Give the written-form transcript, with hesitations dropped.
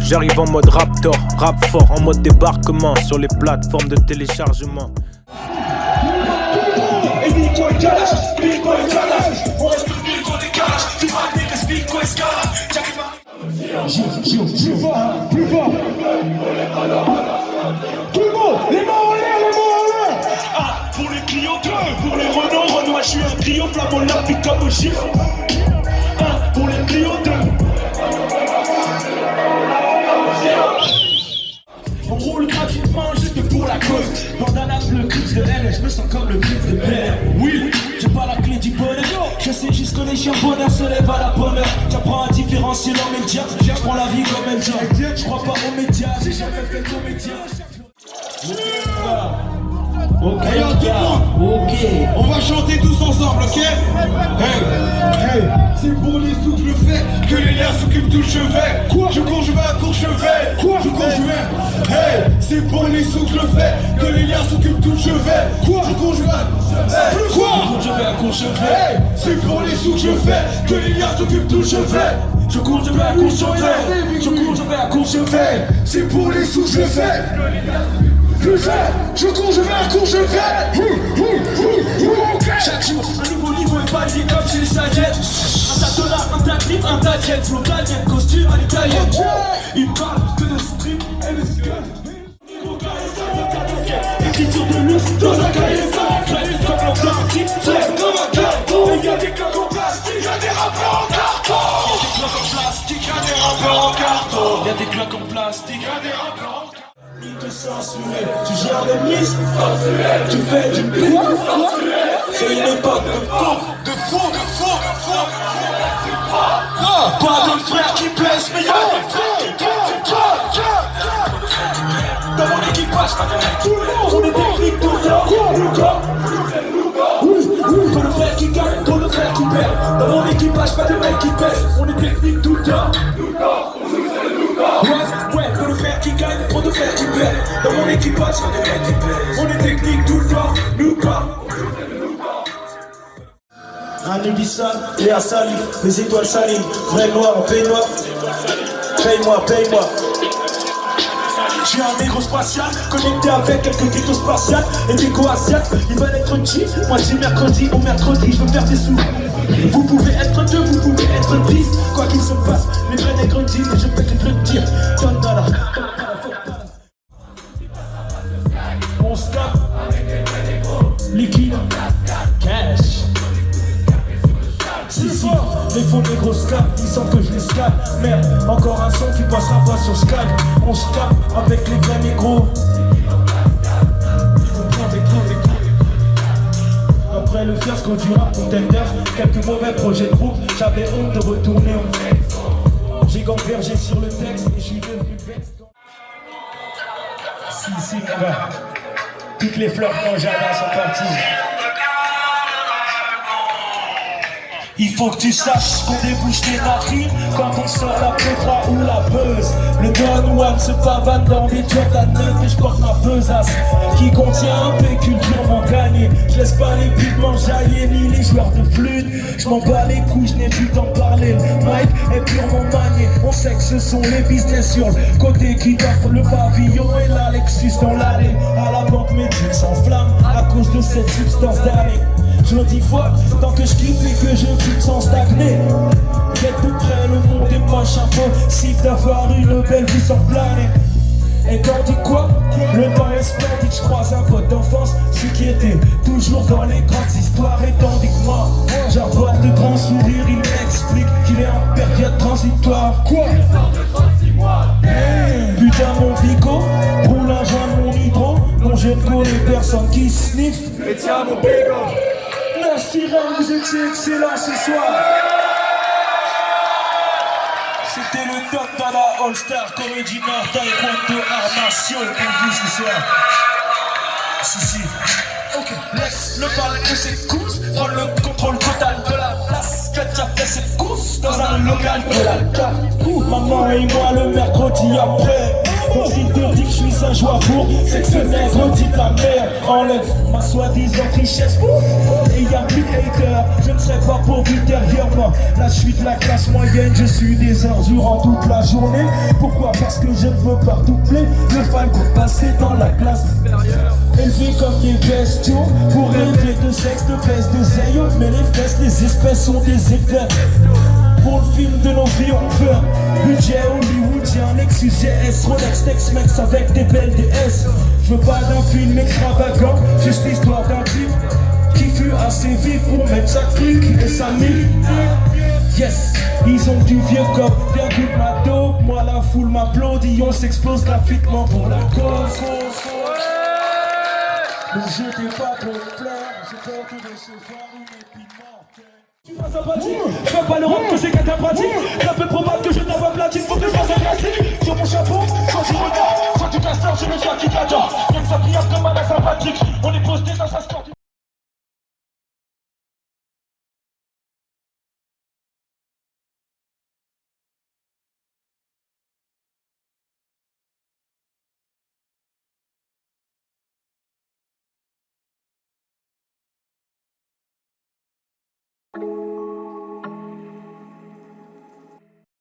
J'arrive en mode Raptor, rap fort, en mode débarquement sur les plateformes de téléchargement. Et Nico et Kalash, Nico et Kalash, on reste plus Nico des Kalash, tu vas venir que Nico et Skalash. J'y vois, plus fort. Tout le monde, les mains en l'air, les mains en l'air. Ah, pour les clients, pour les Renault, je suis un trio, flamant l'applique comme au gif. Ah, pour les clients, on roule gratuitement juste pour la cause. Bandana bleu, crise de haine, je me sens comme le crise de Bel. Oui, j'ai pas la clé du bonheur. Je sais juste que les chiens bonheur se lèvent à la bonne heure. J'apprends à différencier l'homme et le diable. Je prends la vie comme elle vient. Je crois pas aux médias, j'ai jamais fait de comédien. Ok, ok, on va chanter tous ensemble, ok? Hey, hey, c'est pour les sous que je fais que les liens s'occupent tout le chevet. Quoi? Je cours, je vais à Courchevel. Quoi? Je cours, je vais. Hey, c'est pour les sous que je fais que les liens s'occupent tout le chevet. Quoi? Je cours, je vais à Courchevel. Quoi? Je cours, je vais à Courchevel. Hey, c'est pour les sous que je fais que les liens s'occupent tout le chevet. Je cours, je vais à Courchevel. Je cours, je vais à Courchevel. C'est pour les sous que je fais. Je cours, je vais à Courchevel. Chaque jour, un nouveau niveau est palier comme chez les Sagettes. Un tas de dollars, un tas de livres, un tas de jets. Flow italien, costume à l'italienne. Il parle que de strip et de skull. Écriture de luxe dans un cahier sans flemme comme l'Antarctique, flemme comme un carton. Il y a des cloques en plastique, il y a des rappeurs en carton. Il y a des cloques en plastique, il y a des rappeurs en carton. Il y a des cloques en plastique, il y a des rappeurs en carton. Censuré, tu gères des listes, tu fais du pub, c'est une époque de faux. Pas de frères qui blessent, mais y'a des frères qui gagnent. Dans mon équipage, tout le monde, on est techniques tout le temps. Trop de frères qui gagnent, trop de frères qui perdent. Dans mon équipage, pas de mecs qui pèsent, on est techniques tout le temps. Ouais, trop de frères qui gagnent, trop de frères qui perdent. Dans mon équipage, pas de mecs qui pèsent, on est techniques tout le temps, nous pas. Un Nubissan, Léa Salif, les étoiles salines, vrai noir en peignoir. Paye-moi. Je suis un négro spatial, connecté avec quelques ghettos spatiales et des go-asiates. Ils veulent être cheap, moi c'est mercredi au mercredi, je veux faire des sous. Vous pouvez être deux, vous pouvez être 10. Quoi qu'il se passe, les vrais nègres disent, et je peux que te le dire. Donne dollar. On se tape liquide, cash. Si, les faux négros scap, ils sentent que je les scap. Merde, encore un son qui passera pas sur Skype. On se tape avec les vrais négros. Après le fiasco du rap contender, quelques mauvais projets de groupe, j'avais honte de retourner en fait. J'ai gambergé sur le texte et je suis devenu bête. Si, mon gars, toutes les fleurs quand j'adore sont parties. Il faut que tu saches qu'on débouche tes narines quand on sort la pétra ou la buzz. Le Don One se pavane dans des Jordan 9 et je porte ma besace qui contient un pécule durement gagné. Je laisse pas les buts m'enjailler ni les joueurs de flûte. Je m'en bats les couilles, je n'ai plus d'en parler. Mike est purement manié. On sait que ce sont les business sur le côté qui offrent le pavillon et la Lexus dans l'allée. À la banque mes trucs s'enflamment à cause de cette substance d'année. Je le dis fort, tant que je kiffe et que je fume sans stagner. Quête de près, le monde est moche, impossible d'avoir une belle vie sans planer. Et quand dit quoi? Le temps est splendide, je croise un pote d'enfance, celui qui était toujours dans les grandes histoires. Et tandis que moi, j'aborde de grands sourires, il m'explique qu'il est en période transitoire. Quoi? Putain mon bico, roule un joint de mon hydro. Non je ne connais personne qui sniffe. Et tiens mon bigo. Merci Rennes, vous étiez excellents ce soir. C'était le top dans la All-Star Comedy Nord Taekwondo Armation pour vous ce soir. Si. Ok, laisse le bal de cette course, prends le contrôle total de la place. Que tu as fait cette course dans un local de la carte. Maman et moi le mercredi après. Quand il te dit que je suis un joueur pour, c'est que ce nègre dit ta mère, enlève ma soi-disant richesse. Et y'a plus de haters, je ne serai pas pourvu derrière moi. Là je suis de la classe moyenne, je suis des heures durant toute la journée. Pourquoi? Parce que je ne veux pas doubler le falcon passé dans la classe. Élevé comme des bestiaux, pour élever de sexe, de baisse, de zèle. Mais les fesses, les espèces sont des éclairs. Pour le film de nos vies on veut un budget hollywoodien, Lexus GS, Rolex, Tex-Mex avec des belles DS. Je veux pas d'un film extravagant, juste l'histoire d'un type qui fut assez vif pour mettre sa clique et sa mille. Yes, ils ont du vieux cop, bien goûte ma dope. Moi la foule m'applaudit, on s'explose gratuitement pour la cause. Ne jetez pas trop de fleurs, j'ai peur de recevoir une épine mortelle. Tu m'as sympathique, je veux pas le rap que c'est quelqu'un pratique. C'est un peu probable que je n'ai pas platine, faut que je fasse un classique. Sur mon chapeau, soit du regard, soit du castor, je me suis à qui t'adore. Même ça brille comme un sympathique, on est posté dans sa score.